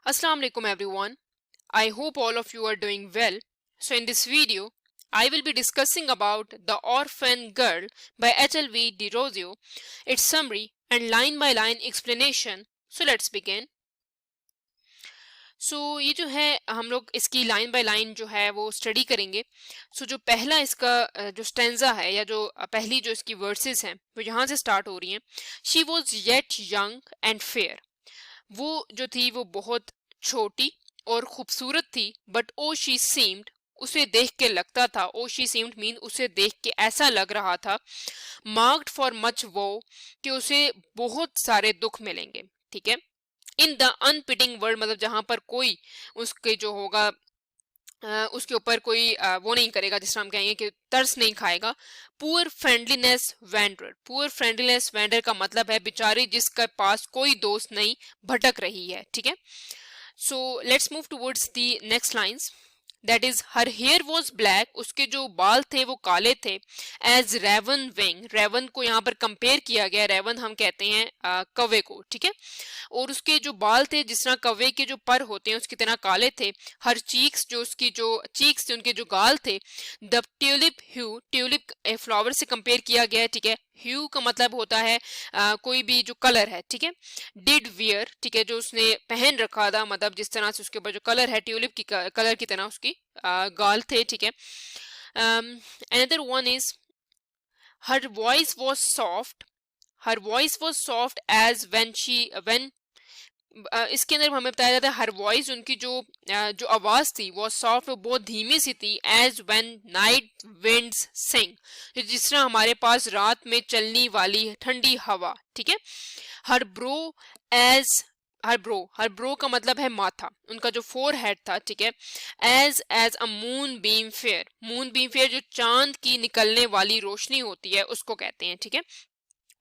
Assalamu alaikum everyone. I hope all of you are doing well. So in this video, I will be discussing about The Orphan Girl by H.L.V. de Rosio, its summary and line by line explanation. So let's begin. ये जो है हम लोग इसकी line by line जो है वो study करेंगे. जो पहला इसका जो स्टेंजा है या जो पहली जो इसकी वर्सेस हैं वो यहाँ से स्टार्ट हो रही हैं. She was yet young and fair. वो जो थी वो बहुत छोटी और खूबसूरत थी. बट ओ शी सीम्ड, उसे देख के लगता था, ओ शी सीम्ड मीन उसे देख के ऐसा लग रहा था, मार्क्ड फॉर मच वो, कि उसे बहुत सारे दुख मिलेंगे. ठीक है. इन द अनपिटिंग वर्ल्ड, मतलब जहां पर कोई उसके जो होगा उसके ऊपर कोई वो नहीं करेगा, जिस तरह हम कहेंगे कि तरस नहीं खाएगा. Poor friendliness vendor. Poor friendliness vendor का मतलब है बेचारी जिसके पास कोई दोस्त नहीं, भटक रही है. ठीक है. So let's move towards the next lines. That is her hair was black. उसके जो बाल थे वो काले थे. As Raven wing. रेवन को यहाँ पर कंपेयर किया गया. रेवन हम कहते हैं कौवे को. ठीक है. और उसके जो बाल थे जिस तरह कौवे के जो पर होते हैं उसकी तरह काले थे. हर चीक्स, जो उसकी जो चीक्स थे, उनके जो गाल थे. The tulip hue. Tulip flower से कंपेयर किया गया है. ठीक है. ह्यू का मतलब होता है कोई भी जो कलर है. ठीक है. Did wear. ठीक है. जो उसने पहन रखा था, मतलब जिस तरह से उसके ऊपर जो कलर है ट्यूलिप की कलर की तरह उसकी गाल थे. ठीक है. Another one is her voice was soft. Her voice was soft as when इसके अंदर हमें बताया जाता है हर वॉइस, उनकी जो आवाज थी वो सॉफ्ट, वो बहुत धीमी सी थी. एज व्हेन नाइट विंड्स सिंग. जिस तरह हमारे पास रात में चलने वाली ठंडी हवा. ठीक है. हर ब्रो एज हर ब्रो का मतलब है माथा. उनका जो फोर हेड था. ठीक है. As a moon beam fair. Moon beam fair जो चांद की निकलने वाली रोशनी होती है उसको कहते हैं. ठीक है.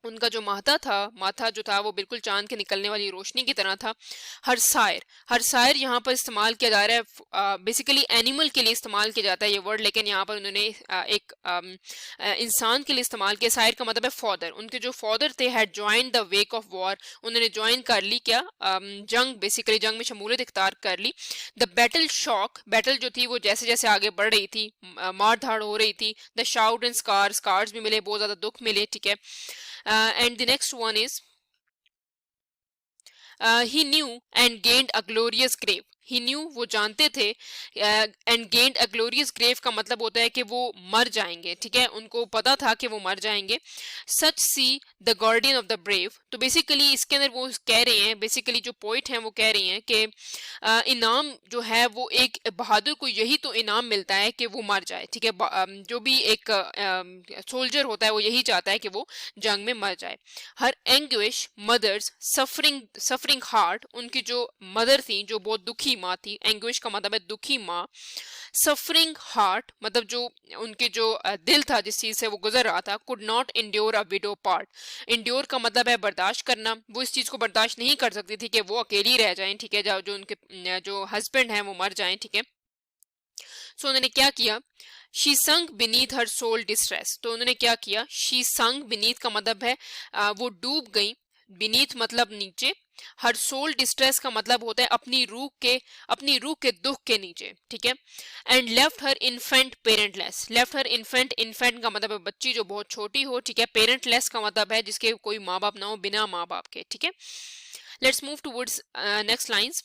उनका जो माथा जो था वो बिल्कुल चांद के निकलने वाली रोशनी की तरह था. हर सायर यहाँ पर इस्तेमाल किया जा रहा है, बेसिकली एनिमल के लिए इस्तेमाल किया जाता है ये वर्ड, लेकिन यहाँ पर उन्होंने एक इंसान के लिए इस्तेमाल किया. सायर का मतलब है फादर. उनके जो फादर थे had joined the wake of war. उन्होंने ज्वाइन कर ली क्या, जंग, बेसिकली जंग में शमूलियत इख्तियार कर ली. The battle shock. बैटल जो थी वो जैसे जैसे आगे बढ़ रही थी, मार धाड़ हो रही थी. द शाउट एंड स्कार्स भी मिले, बहुत ज्यादा दुख मिले. ठीक है. And the next one is he knew and gained a glorious grave. He knew, वो जानते थे. and gained a glorious grave का मतलब होता है कि वो मर जाएंगे. ठीक है. उनको पता था कि वो मर जाएंगे. such see the guardian of the brave. तो बेसिकली इसके अंदर वो कह रहे हैं, बेसिकली जो पोइट हैं वो कह रही हैं कि इनाम जो है वो एक बहादुर को यही तो इनाम मिलता है कि वो मर जाए. ठीक है. जो भी एक सोल्जर होता है वो यही चाहता है कि वो जंग में मर जाए. हर एंग्विश मदर्स सफरिंग हार्ट. उनकी जो मदर थी जो बहुत दुखी माँ थी. एंग्विश का मतलब है दुखी माँ. सफरिंग हार्ट मतलब जो उनके जो दिल था जिस चीज से वो गुजर रहा था. Could not endure a window part. Endure का मतलब है बर्दाश्त करना. वो इस चीज को बर्दाश्त नहीं कर सकती थी कि वो अकेली रह जाएं. ठीक है. जो उनके जो हस्बैंड हैं वो मर जाएं. ठीक है. उन्होंने क्या किया, शी संग बीनीथ हर सोल डिस्ट्रेस. तो उन्होंने क्या किया, शी संग बीनीथ का मतलब है वो डूब गई. बीनीथ मतलब नीचे. हर सोल डिस्ट्रेस का मतलब होता है अपनी रूह के दुख के नीचे. ठीक है. And left her infant parentless. Left her infant का मतलब है बच्ची जो बहुत छोटी हो. ठीक है. पेरेंटलेस का मतलब है जिसके कोई माँ बाप ना हो, बिना माँ बाप के. ठीक है. Let's move towards next lines.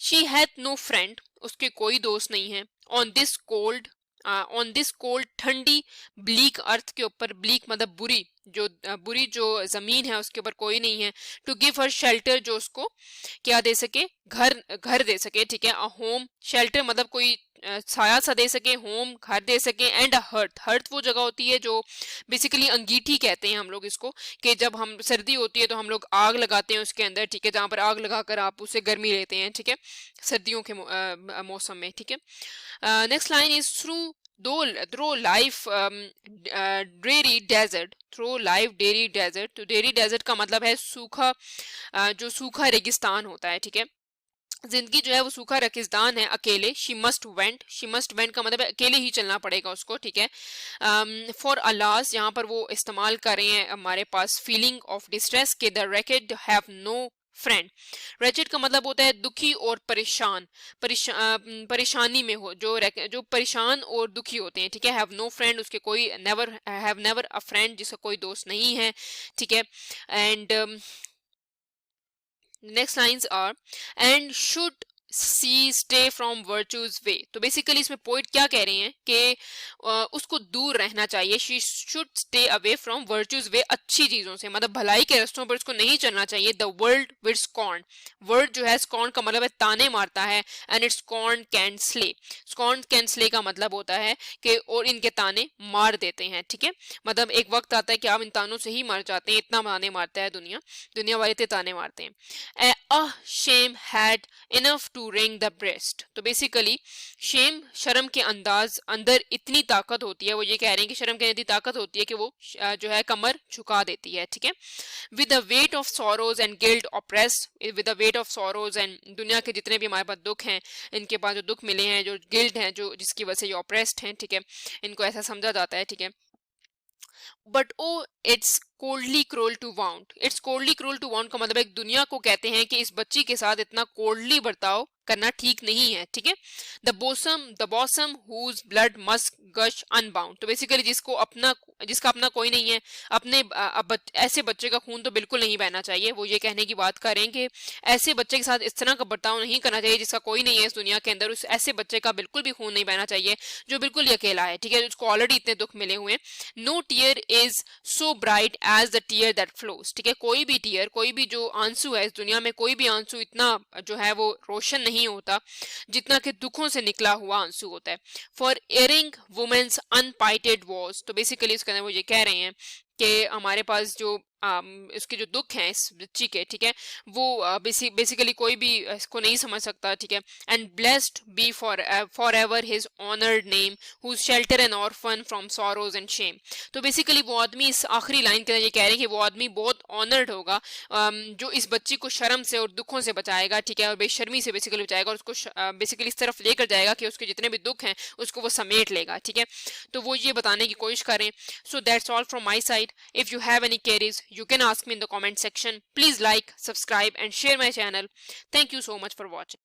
She hath no friend. उसके कोई दोस्त नहीं है. ऑन दिस कोल्ड ठंडी ब्लीक अर्थ के ऊपर. ब्लीक मतलब बुरी जो जमीन है उसके ऊपर कोई नहीं है. टू गिव हर शेल्टर, जो उसको क्या दे सके, घर दे सके. ठीक है. A home. शेल्टर मतलब कोई साया सा दे सके. होम घर दे सके. एंड अ हर्थ वो जगह होती है जो बेसिकली अंगीठी कहते हैं हम लोग इसको, कि जब हम सर्दी होती है तो हम लोग आग लगाते हैं उसके अंदर. ठीक है. जहां पर आग लगाकर आप उससे गर्मी लेते हैं. ठीक है. सर्दियों के मौसम में. ठीक है. Next line is through life dreary desert. Through life dreary desert. तो डेरी डेजर्ट का मतलब है सूखा, जो सूखा रेगिस्तान होता है. ठीक है. जिंदगी जो है वो सूखा रेगिस्तान है. अकेले. शी मस्ट वेंट का मतलब है अकेले ही चलना पड़ेगा उसको. ठीक है. फॉर अलास यहाँ पर वो इस्तेमाल कर रहे हैं हमारे पास फीलिंग ऑफ डिस्ट्रेस के the wretched have no friend. Wretched का मतलब होता है दुखी और परेशान, परेशानी में हो, जो परेशान और दुखी होते हैं, ठीक है। हैव नो फ्रेंड, उसके कोई हैव नेवर अ फ्रेंड, जिसका कोई दोस्त नहीं है, ठीक है। And next lines are and should see stay from virtue's way. तो बेसिकली इसमें पोइट क्या कह रहे हैं कि उसको दूर रहना चाहिए, she should stay away from virtue's way, अच्छी चीजों से, मतलब भलाई के रास्तों पर उसको नहीं चलना चाहिए। The world with scorn, word जो है स्कॉर्न का मतलब है ताने मारता है, and it's scorn can slay, scorn can slay का मतलब होता है कि और इनके ताने मार देते हैं, ठीक है। मतलब एक वक्त आता है कि आप इन तानों से ही मर जाते हैं, इतना ताने मारता है दुनिया, दुनिया वाले इतने ताने मारते हैं। shame had enough to wring the breast। तो बेसिकली शेम, शर्म के अंदर इतनी ताकत होती है, वो ये कह रहे हैं कि शर्म के अंदर इतनी ताकत होती है कि वो जो है कमर झुका देती है, ठीक है। With the weight of sorrows and guilt oppress, with the weight of sorrows and, दुनिया के जितने भी हमारे पास दुख हैं, इनके पास जो दुख मिले हैं, जो गिल्ट हैं, जो जिसकी वजह से ये ऑप्रेस्ड हैं, ठीक है, इनको ऐसा समझा जाता है, ठीक है। But oh it's coldly cruel to wound, it's coldly cruel to wound का मतलब एक दुनिया को कहते हैं कि इस बच्ची के साथ इतना कोल्डली बर्ताव करना ठीक नहीं है, ठीक है। The bosom whose blood must gush unbound. तो बेसिकली जिसका अपना कोई नहीं है, ऐसे बच्चे का खून तो बिल्कुल नहीं बहना चाहिए। वो ये कहने की बात करें कि ऐसे बच्चे के साथ इस तरह का बर्ताव नहीं करना चाहिए जिसका कोई नहीं है इस दुनिया के अंदर, उस ऐसे बच्चे का बिल्कुल भी खून नहीं बहना चाहिए जो बिल्कुल ही अकेला है, ठीक है, उसको ऑलरेडी इतने दुख मिले हुए हैं। No tear is so bright as the tear that flows, ठीक है। कोई भी टीयर, कोई भी जो आंसू है इस दुनिया में, कोई भी आंसू इतना जो है वो रोशन नहीं होता जितना कि दुखों से निकला हुआ आंसू होता है। फॉर एयरिंग वुमेन्स अनपाइटेड वॉज, तो बेसिकली इसके अंदर वो ये कह रहे हैं कि हमारे पास जो इसके जो दुख हैं इस बच्ची के, ठीक है, वो बेसिकली कोई भी इसको नहीं समझ सकता, ठीक है। And blessed be for ever his honoured name whose shelter an orphan from sorrows and shame. तो बेसिकली वो आदमी, इस आखिरी लाइन के अंदर ये कह रहे हैं कि वो आदमी बहुत ऑनर्ड होगा जो इस बच्ची को शर्म से और दुखों से बचाएगा, ठीक है, और बेशर्मी से बेसिकली बचाएगा, और उसको बेसिकली इस तरफ लेकर जाएगा कि उसके जितने भी दुख हैं उसको वो समेट लेगा, ठीक है। तो वो ये बताने की कोशिश करें। So that's all from my side. If you have any queries, you can ask me in the comment section. Please like, subscribe and share my channel. Thank you so much for watching.